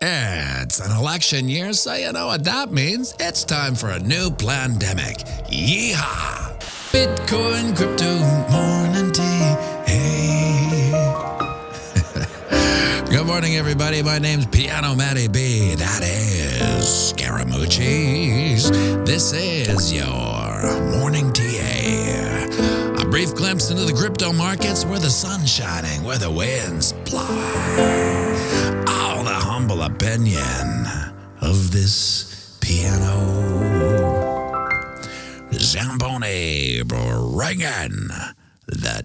It's an election year, so you know what that means. It's time for a new pandemic. Yeehaw! Bitcoin, crypto, morning tea. Hey. Good morning, everybody. My name's pianomattyb. That is Scaramucci's. This is your morning TA. A brief glimpse into the crypto markets where the sun's shining, where the winds blow. All the humble opinion of this piano. Zamboni ringing the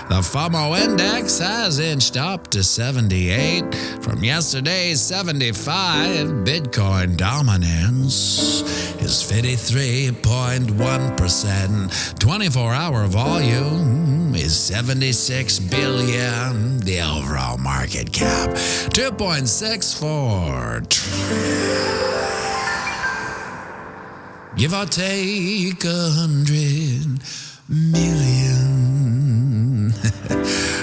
The FOMO index has inched up to 78 from yesterday's 75. Bitcoin dominance is 53.1%. 24-hour volume is 76 billion. The overall market cap, 2.64 trillion. Give or take 100 million.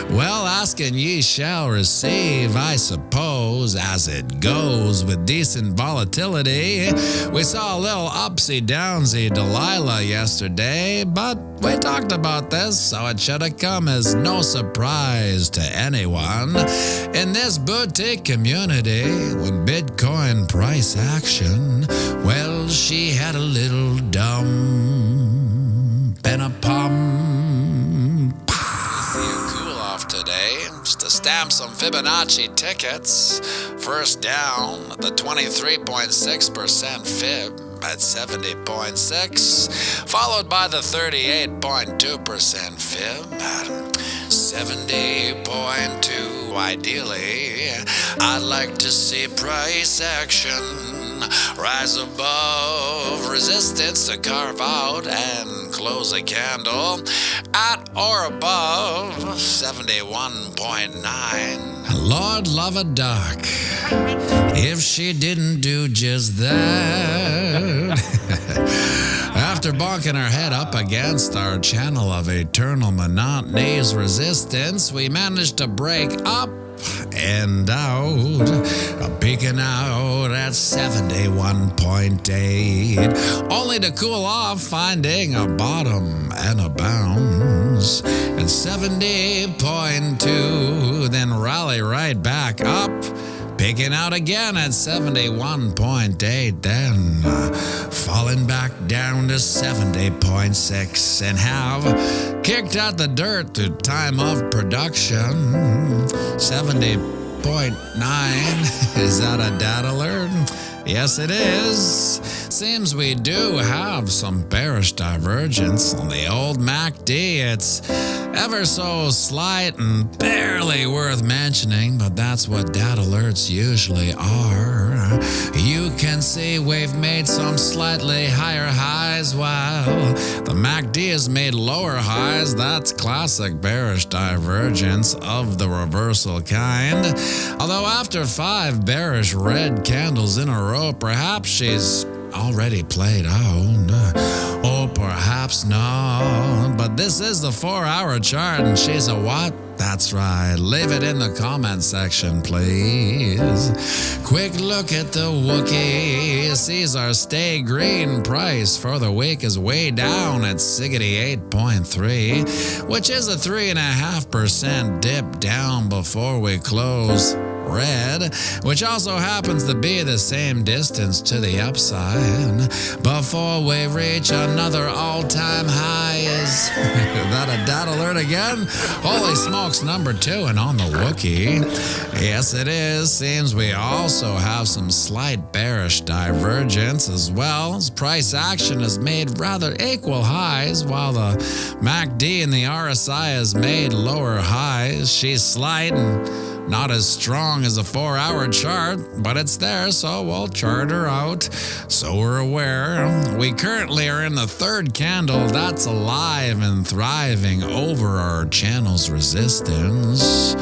Well, asking ye shall receive, I suppose, as it goes with decent volatility. We saw a little upsy-downsy Delilah yesterday, but we talked about this, so it should have come as no surprise to anyone. In this boutique community, when Bitcoin price action, well, she had a little dump and a pump. Today, just to stamp some Fibonacci tickets. First down, the 23.6% fib at 70.6, followed by the 38.2% fib at 70.2. Ideally, I'd like to see price action rise above resistance to carve out and close a candle at or above 71.9. Lord love a duck if she didn't do just that. After bonking our head up against our channel of eternal monotony's resistance, we managed to break up and out, peaking out at 71.8, only to cool off, finding a bottom and a bounce at 70.2, then rally right back up, peaking out again at 71.8, then falling back down to 70.6, and have kicked out the dirt to time of production. 70.9. Is that a data alert? Yes, it is. Seems we do have some bearish divergence on the old MACD. It's ever so slight and barely worth mentioning, but that's what data alerts usually are. You can see we've made some slightly higher highs while the MACD has made lower highs. That's classic bearish divergence of the reversal kind. Although after 5 bearish red candles in a row, perhaps she's already played out. Or perhaps not. But this is the 4-hour chart, and she's a what? That's right. Leave it in the comment section, please. Quick look at the Wookiee. Sees our stay green price for the week is way down at 68.3, which is a 3.5% dip down before we close red, which also happens to be the same distance to the upside before we reach another all-time high. Is that a data alert again? Holy smokes, number 2 and on the Wookiee. Yes, it is. Seems we also have some slight bearish divergence as well, as price action has made rather equal highs while the MACD and the RSI has made lower highs. She's slight and not as strong as a 4-hour chart, but it's there, so we'll chart her out so we're aware. We currently are in the 3rd candle that's alive and thriving over our channel's resistance,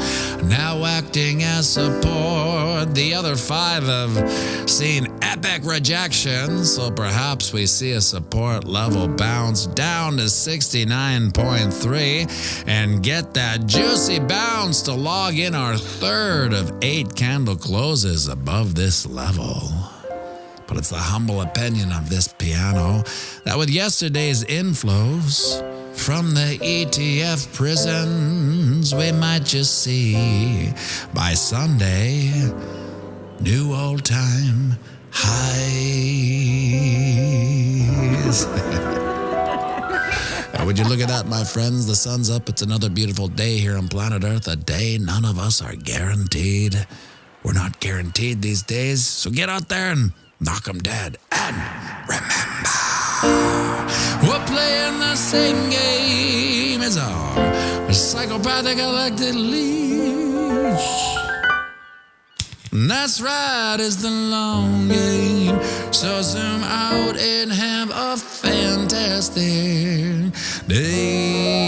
now acting as support. The other 5 have seen epic rejection, so perhaps we see a support level bounce down to 69.3 and get that juicy bounce to log in our third of 8 candle closes above this level. But it's the humble opinion of this piano that with yesterday's inflows from the ETF prisons, we might just see by Sunday new old-time highs. Would you look at that, my friends? The sun's up. It's another beautiful day here on planet Earth, a day none of us are guaranteed. We're not guaranteed these days, so get out there and knock them dead. And remember, we're playing the same game as our psychopathic elected leash. That's right, it's the long game. So zoom out and have a fantastic day.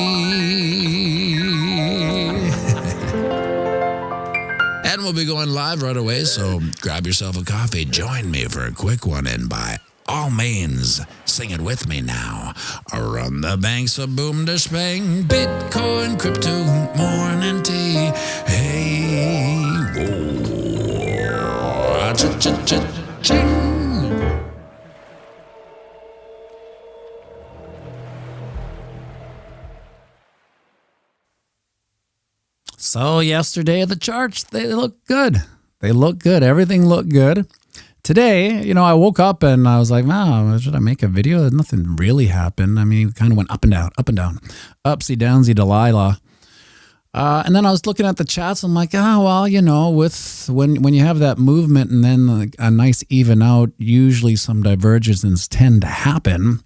And we'll be going live right away, so grab yourself a coffee, join me for a quick one, and by all means, sing it with me now. Run the banks of boom to spang, Bitcoin, crypto, morning tea. Hey, whoa. Cha-cha-cha-ching. So yesterday at the charts, they looked good. Everything looked good. Today, I woke up and I was like, wow, should I make a video? Nothing really happened. I mean, it kind of went up and down, upsy downsy Delilah. And then I was looking at the chats. I'm like, with when you have that movement and then a nice even out, usually some divergences tend to happen.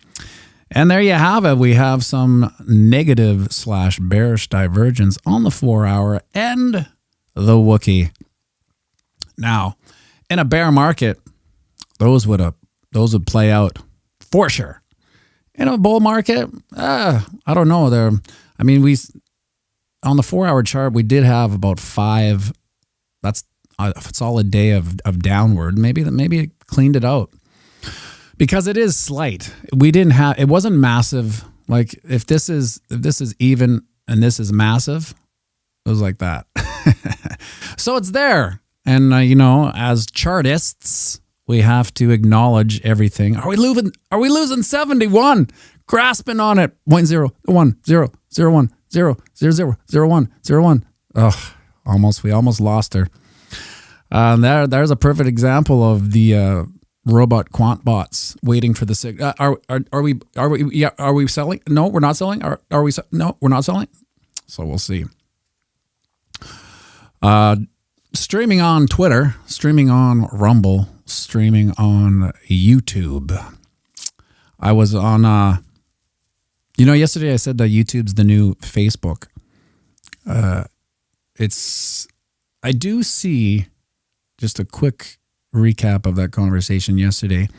And there you have it. We have some negative / bearish divergence on the 4-hour and the Wookiee. Now, in a bear market, those would play out for sure. In a bull market, I don't know. On the 4-hour chart, we did have about 5. That's a solid day of downward. Maybe it cleaned it out. Because it is slight. It wasn't massive. Like if this is even and this is massive, it was like that. So it's there. And as chartists, we have to acknowledge everything. Are we losing 71? Grasping on it. 0.0100100000101. We almost lost her. There's a perfect example of the robot quant bots waiting for the signal. Are we selling? No, we're not selling. Are we? No, we're not selling. So we'll see. Streaming on Twitter, streaming on Rumble, streaming on YouTube. I was on. Yesterday I said that YouTube's the new Facebook. I do see, just a quick recap of that conversation yesterday,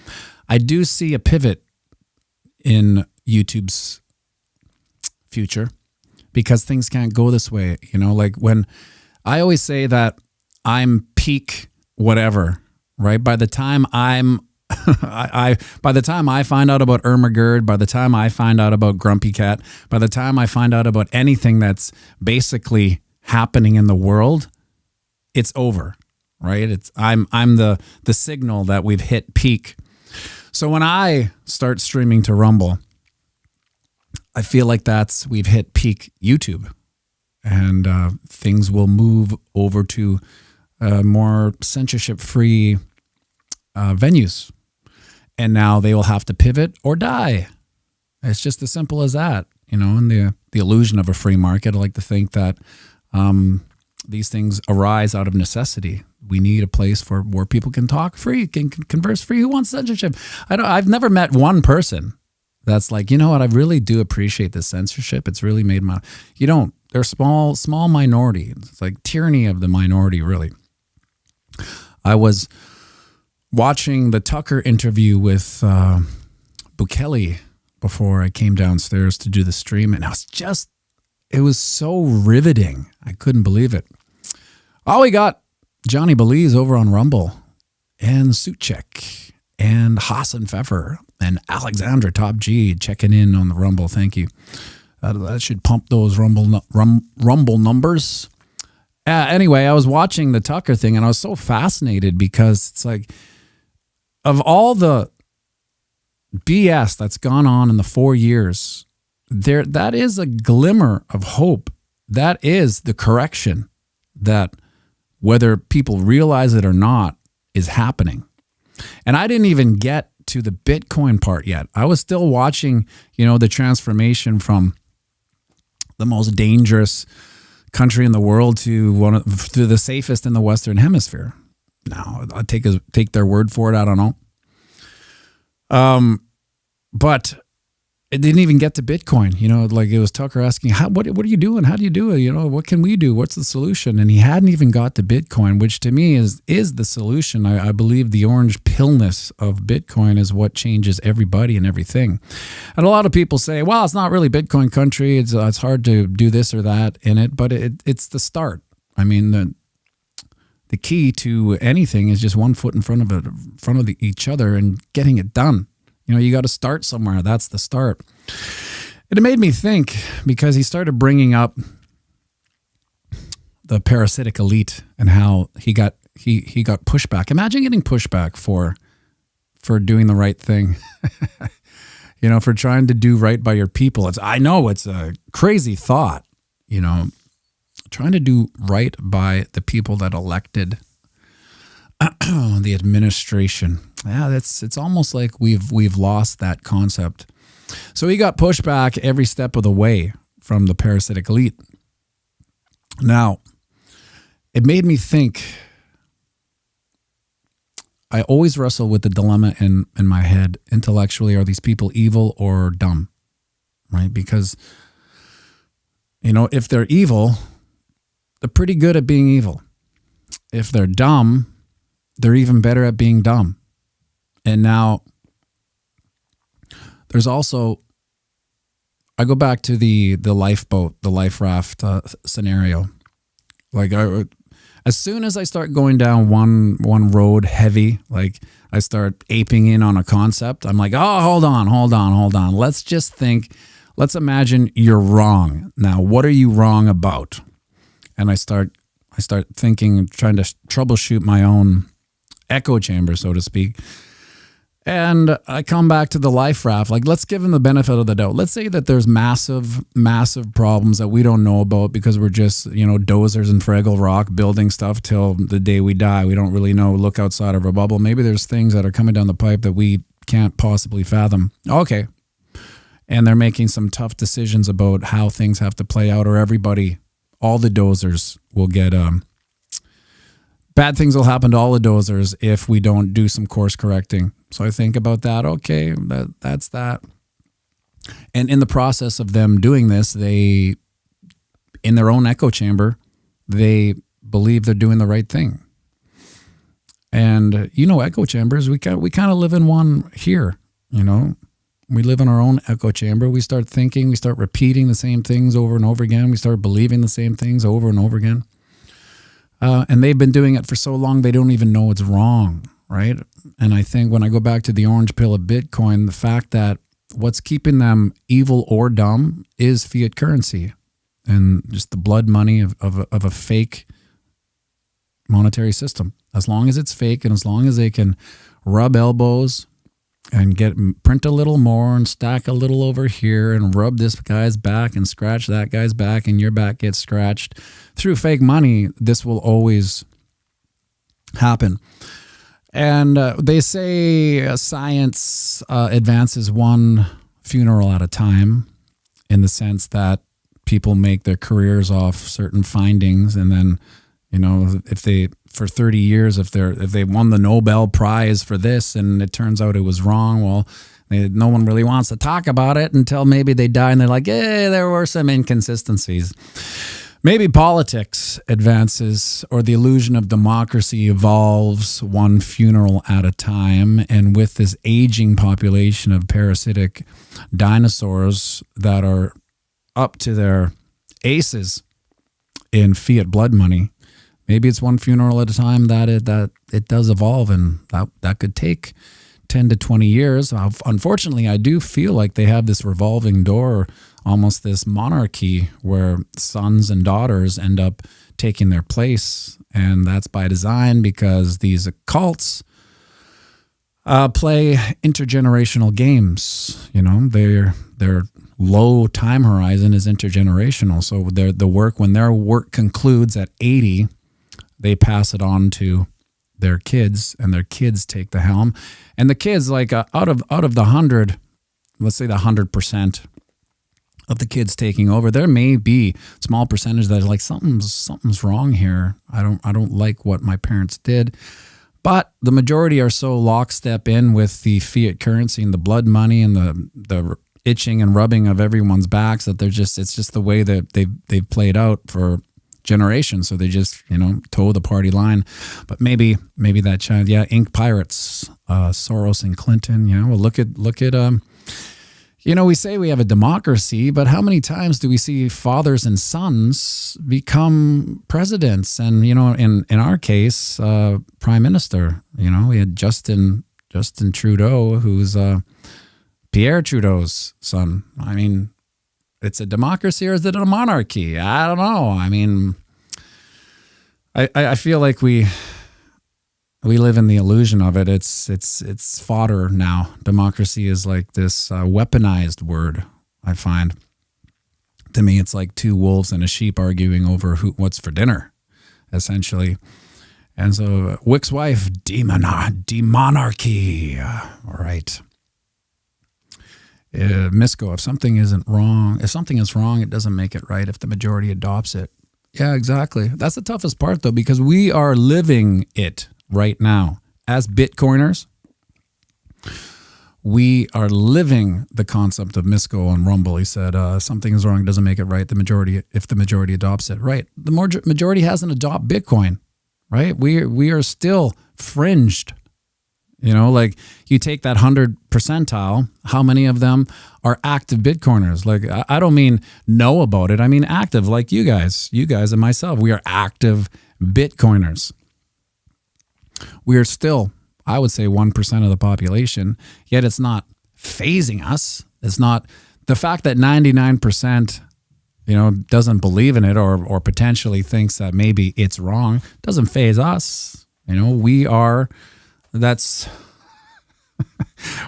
I do see a pivot in YouTube's future because things can't go this way. Like when I always say that I'm peak whatever, right? By the time by the time I find out about Ermagerd, by the time I find out about Grumpy Cat, by the time I find out about anything that's basically happening in the world, it's over, right? I'm the signal that we've hit peak. So when I start streaming to Rumble, I feel like we've hit peak YouTube, and things will move over to more censorship-free venues. And now they will have to pivot or die. It's just as simple as that, and the illusion of a free market. I like to think that these things arise out of necessity. We need a place where people can talk free, can converse free. Who wants censorship? I've never met one person that's like, I really do appreciate this censorship. It's really made they're small minority. It's like tyranny of the minority, really. I was watching the Tucker interview with Bukele before I came downstairs to do the stream, and it was so riveting. I couldn't believe it. Oh, we got Johnny Belize over on Rumble and Suchek and Hassan Pfeffer and Alexandra Top G checking in on the Rumble. Thank you. That should pump those Rumble numbers. Anyway, I was watching the Tucker thing and I was so fascinated because it's like, of all the BS that's gone on in the 4 years, that is a glimmer of hope. That is the correction that, whether people realize it or not, is happening. And I didn't even get to the Bitcoin part yet. I was still watching, the transformation from the most dangerous country in the world to the safest in the Western Hemisphere. Now, I'll take their word for it. I don't know. But it didn't even get to Bitcoin. Like it was Tucker asking, what are you doing? How do you do it? What can we do? What's the solution? And he hadn't even got to Bitcoin, which to me is the solution. I believe the orange pillness of Bitcoin is what changes everybody and everything. And a lot of people say, well, it's not really Bitcoin country. It's hard to do this or that in it, but it's the start. I mean, the key to anything is just one foot in front of each other and getting it done. You got to start somewhere. That's the start. It made me think because he started bringing up the parasitic elite and how he got pushback. Imagine getting pushback for doing the right thing. For trying to do right by your people. I know it's a crazy thought, trying to do right by the people that elected the administration. Yeah, it's almost like we've lost that concept. So he got pushback every step of the way from the parasitic elite. Now, it made me think. I always wrestle with the dilemma in my head intellectually: are these people evil or dumb? Right? Because if they're evil, they're pretty good at being evil. If they're dumb, they're even better at being dumb. And now there's also, I go back to the lifeboat, the life raft scenario. Like as soon as I start going down one road heavy, like I start aping in on a concept, I'm like, oh, hold on. Let's imagine you're wrong. Now, what are you wrong about? And I start thinking, trying to troubleshoot my own echo chamber, so to speak. And I come back to the life raft. Like, let's give him the benefit of the doubt. Let's say that there's massive problems that we don't know about because we're just, dozers in Fraggle Rock building stuff till the day we die. We don't really know. Look outside of our bubble. Maybe there's things that are coming down the pipe that we can't possibly fathom. Okay. And they're making some tough decisions about how things have to play out, or all the dozers will get bad things will happen to all the dozers if we don't do some course correcting. So I think about that. Okay, that's that. And in the process of them doing this, in their own echo chamber, they believe they're doing the right thing. And echo chambers, we kind of live in one here. We live in our own echo chamber. We start thinking, we start repeating the same things over and over again. We start believing the same things over and over again. And they've been doing it for so long, they don't even know it's wrong, right? And I think when I go back to the orange pill of Bitcoin, the fact that what's keeping them evil or dumb is fiat currency and just the blood money of a fake monetary system. As long as it's fake and as long as they can rub elbows and print a little more and stack a little over here and rub this guy's back and scratch that guy's back and your back gets scratched through fake money, this will always happen. And they say science advances one funeral at a time, in the sense that people make their careers off certain findings, and then if they for 30 years if they won the Nobel Prize for this and it turns out it was wrong, well, no one really wants to talk about it until maybe they die and they're like, yeah, there were some inconsistencies. Maybe politics advances, or the illusion of democracy evolves one funeral at a time. And with this aging population of parasitic dinosaurs that are up to their aces in fiat blood money, maybe it's one funeral at a time that it does evolve, and that could take 10 to 20 years. Unfortunately, I do feel like they have this revolving door, almost this monarchy where sons and daughters end up taking their place. And that's by design because these cults play intergenerational games. You know, their low time horizon is intergenerational. So when their work concludes at 80, they pass it on to their kids, and their kids take the helm. And the kids, like out of the 100, let's say the 100% of the kids taking over, there may be a small percentage that is like something's wrong here. I don't like what my parents did. But the majority are so lockstep in with the fiat currency and the blood money and the itching and rubbing of everyone's backs that it's just the way that they've played out for generations. So they just, toe the party line. But maybe that child, ink pirates, Soros and Clinton, well, look at we say we have a democracy, but how many times do we see fathers and sons become presidents? And, in our case, prime minister, we had Justin Trudeau, who's Pierre Trudeau's son. I mean, it's a democracy or is it a monarchy? I don't know. I mean, I feel like we live in the illusion of it. It's fodder now. Democracy is like this weaponized word, I find. To me, it's like two wolves and a sheep arguing over what's for dinner, essentially. And so Wick's wife, demonarchy. All right. Misko, if something is wrong, it doesn't make it right if the majority adopts it. Yeah, exactly. That's the toughest part, though, because we are living it right now. As Bitcoiners, we are living the concept of Misko on Rumble. He said, something is wrong, it doesn't make it right. If the majority adopts it. Right. The majority hasn't adopted Bitcoin, right? We are still fringed. Like you take that 100 percentile, how many of them are active Bitcoiners? Like, I don't mean know about it. I mean active, like you guys and myself. We are active Bitcoiners. We are still, I would say, 1% of the population, yet it's not phasing us. It's not the fact that 99%, doesn't believe in it or potentially thinks that maybe it's wrong, doesn't phase us. That's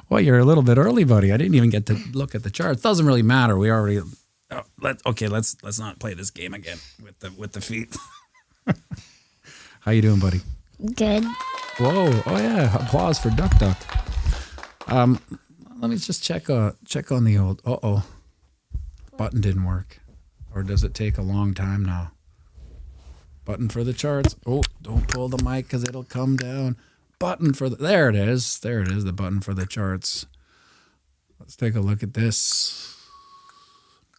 well, you're a little bit early, buddy. I didn't even get to look at the charts. Doesn't really matter. We already let's not play this game again with the feet. How you doing, buddy? Good. Whoa! Oh yeah! Applause for Duck Duck. Let me just check on the old. Button didn't work, or does it take a long time now? Button for the charts. Oh, don't pull the mic because it'll come down. Button for there it is, the button for the charts. Let's take a look at this.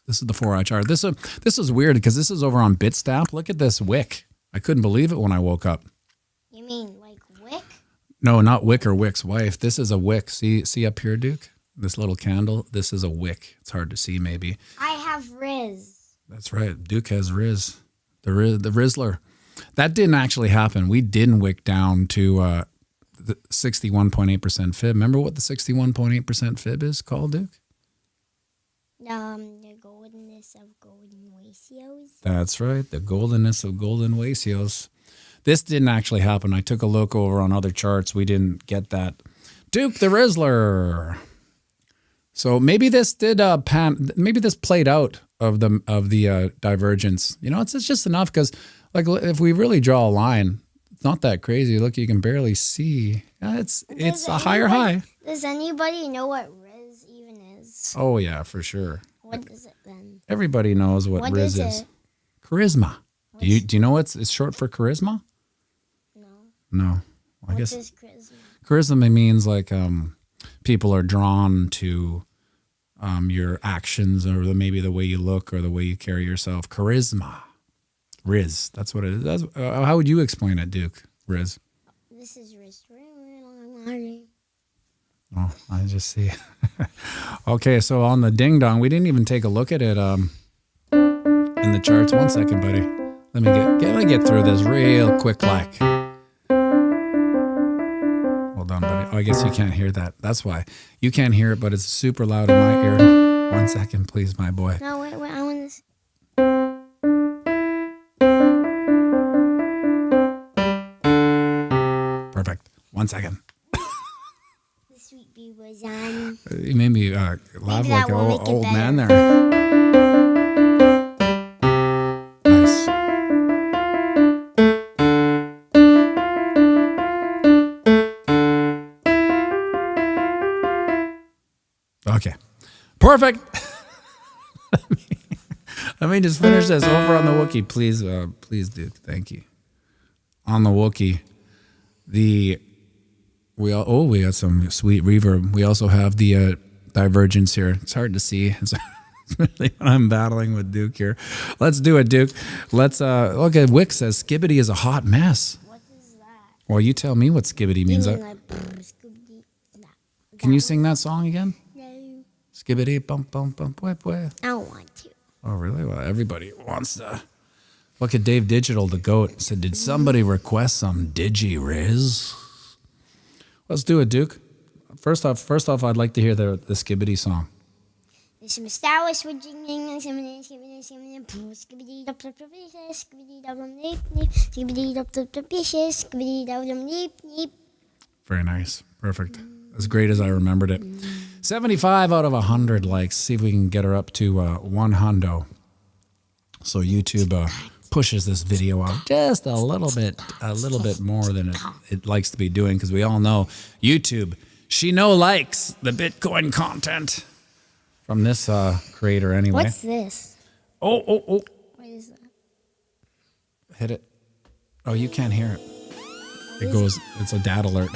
This is the 4-hour chart. This is weird because this is over on Bitstamp. Look at this wick. I couldn't believe it when I woke up. You mean like wick? No, not Wick or Wick's wife. This is a wick. See up here, Duke? This little candle. This is a wick. It's hard to see maybe. I have Riz. That's right. Duke has Riz. The Rizzler. That didn't actually happen. We didn't wick down to the 61.8% fib. Remember what the 61.8% fib is called, Duke? The goldenness of golden ratios. That's right, the goldenness of golden ratios. This didn't actually happen. I took a look over on other charts. We didn't get that. Duke the Rizzler. So maybe this did maybe this played out of the divergence. It's just enough because like if we really draw a line, it's not that crazy. Look, you can barely see. It's a higher high. Does anybody know what Riz even is? Oh, yeah, for sure. What is it then? Everybody knows what Riz is. Charisma. Do you know it's short for charisma? No. I guess is charisma? Charisma means like people are drawn to your actions or maybe the way you look or the way you carry yourself. Charisma. Riz. That's what it is. How would you explain it, Duke? Riz. This is Riz. Oh, I just see. Okay, so on the ding dong, we didn't even take a look at it in the charts. 1 second, buddy. Let me get through this real quick, like. Hold on, buddy. I guess you can't hear that. That's why. You can't hear it, but it's super loud in my ear. 1 second, please, my boy. No, wait, I want to. Perfect. 1 second. The sweet bee was on. You made me laugh Maybe like that an will make it old man better. there. Nice. Okay. Perfect. Let me just finish this over on the Wookiee, please. Please, Duke. Thank you. On the Wookiee, we got some sweet reverb. We also have the divergence here. It's hard to see. It's really when I'm battling with Duke here. Let's do it, Duke. Let's look at Wick says Skibbity is a hot mess. What is that? Well, you tell me what Skibbity means. You mean like, Scooby-Doo? No. Can you sing that song again? No. Skibbity bump bump bump boy boy. I don't want to. Oh, really? Well, everybody wants to. Look at Dave Digital, the goat. Said, did somebody request some digi-riz? Let's do it, Duke. First off, I'd like to hear the Skibbity song. This is Star Wars Virginia. Very nice. Perfect. As great as I remembered it. 75 out of 100 likes. See if we can get her up to 100. So YouTube pushes this video out just a little bit more than it likes to be doing, because we all know YouTube, she likes the Bitcoin content from this creator anyway. What's this? Oh. What is that? Hit it. Oh, you can't hear it. It goes, it's a dad alert.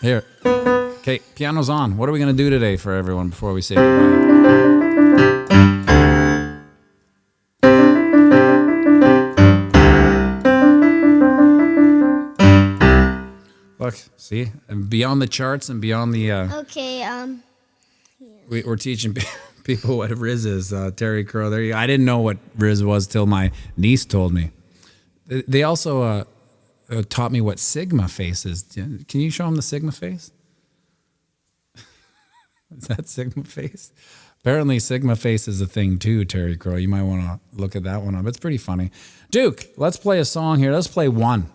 Here. Okay, piano's on. What are we going to do today for everyone before we say goodbye? Look, see? And beyond the charts and beyond the... Okay, We're teaching people what Riz is. Terry Crow, there you go. I didn't know what Riz was till my niece told me. They also taught me what Sigma face is. Can you show them the Sigma face? Is that Sigma face? Apparently Sigma face is a thing too, Terry Crow. You might want to look at that one up. It's pretty funny. Duke, let's play a song here. Let's play one.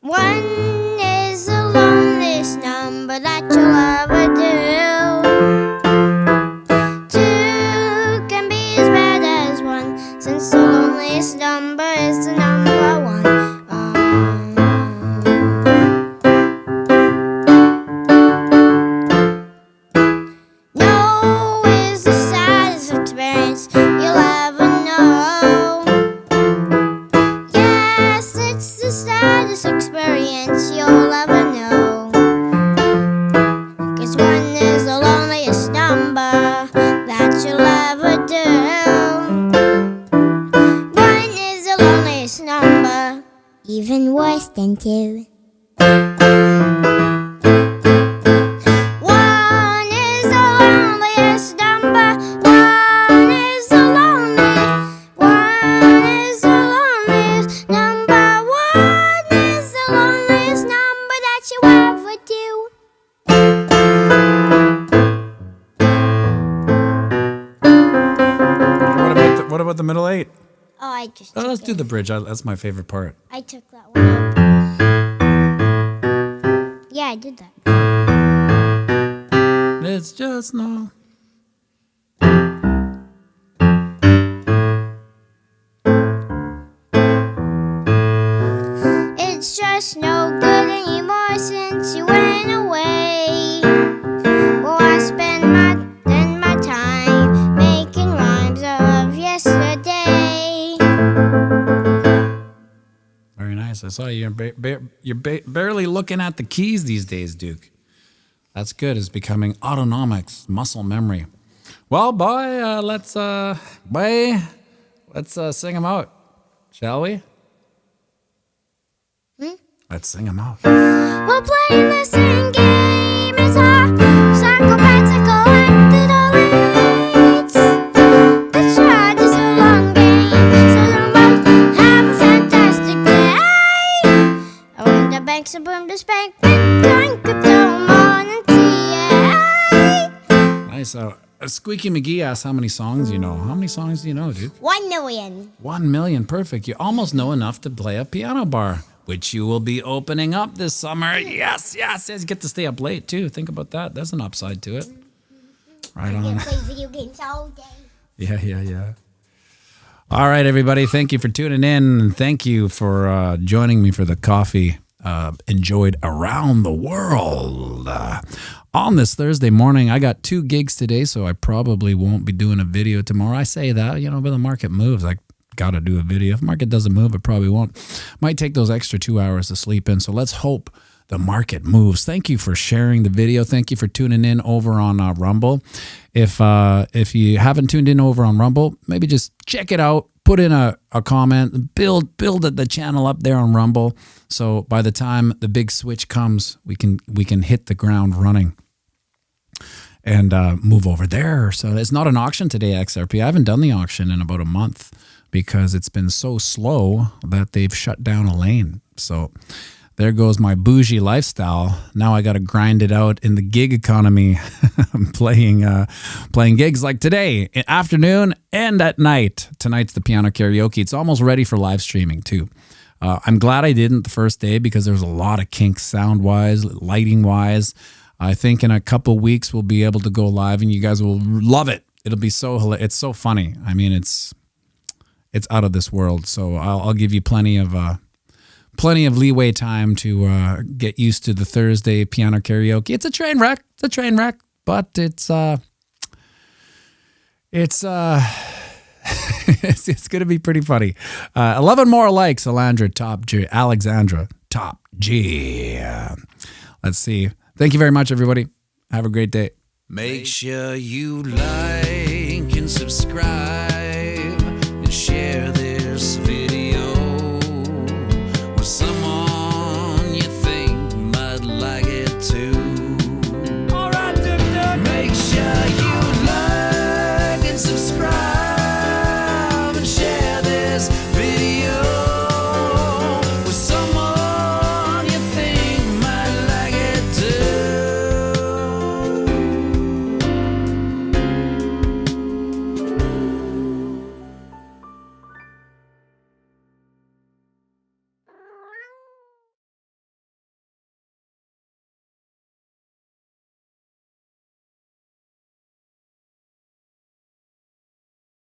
one is the loneliest number that you'll ever do. Two can be as bad as one, since the loneliest number is the number one. No is the saddest experience you'll ever know. Yes, it's the saddest experience you'll ever know. 'Cause one is the loneliest number that you'll ever do. One is the loneliest number, even worse than two. One is the loneliest number. One is the loneliest number. One is the loneliest number that you ever do. What about the middle eight? Oh, I just Oh, took let's do it. the bridge. That's my favorite part. I took that one up. Yeah, I did that. It's just no. It's just no good anymore since you went away. Well, I spend my time making rhymes of yesterday. Very nice. I saw you're barely looking at the keys these days, Duke. That's good. It's becoming autonomics, muscle memory. Well, boy, let's sing them out, shall we? Let's sing them out. We're playing the same game as our psychopaths that collected all leads. The chart is a long game, so don't both have a fantastic day. I went to banks and boom to Spain. So Squeaky McGee asks how many songs you know. How many songs do you know, dude? 1 million. 1 million, perfect. You almost know enough to play a piano bar, which you will be opening up this summer. Yes. You get to stay up late too. Think about that. There's an upside to it. Right I on. can play video games all day. Yeah. All right, everybody. Thank you for tuning in. And thank you for joining me for the coffee enjoyed around the world. On this Thursday morning, I got 2 gigs today, so I probably won't be doing a video tomorrow. I say that, but the market moves. I got to do a video. If the market doesn't move, it probably won't. Might take those extra 2 hours to sleep in, so let's hope the market moves. Thank you for sharing the video. Thank you for tuning in over on Rumble. If you haven't tuned in over on Rumble, maybe just check it out. Put in a comment. Build the channel up there on Rumble. So by the time the big switch comes, we can hit the ground running and move over there. So it's not an auction today, XRP. I haven't done the auction in about a month because it's been so slow that they've shut down a lane. So there goes my bougie lifestyle. Now I got to grind it out in the gig economy. I'm playing gigs like today, afternoon and at night. Tonight's the piano karaoke. It's almost ready for live streaming too. I'm glad I didn't the first day because there's a lot of kinks sound-wise, lighting-wise. I think in a couple weeks we'll be able to go live and you guys will love it. It'll be it's so funny. I mean, it's out of this world. So I'll give you plenty of leeway time to get used to the Thursday piano karaoke. It's a train wreck. But it's it's going to be pretty funny. 11 more likes, Alexandra Top G. Let's see. Thank you very much, everybody. Have a great day. Make sure you like and subscribe.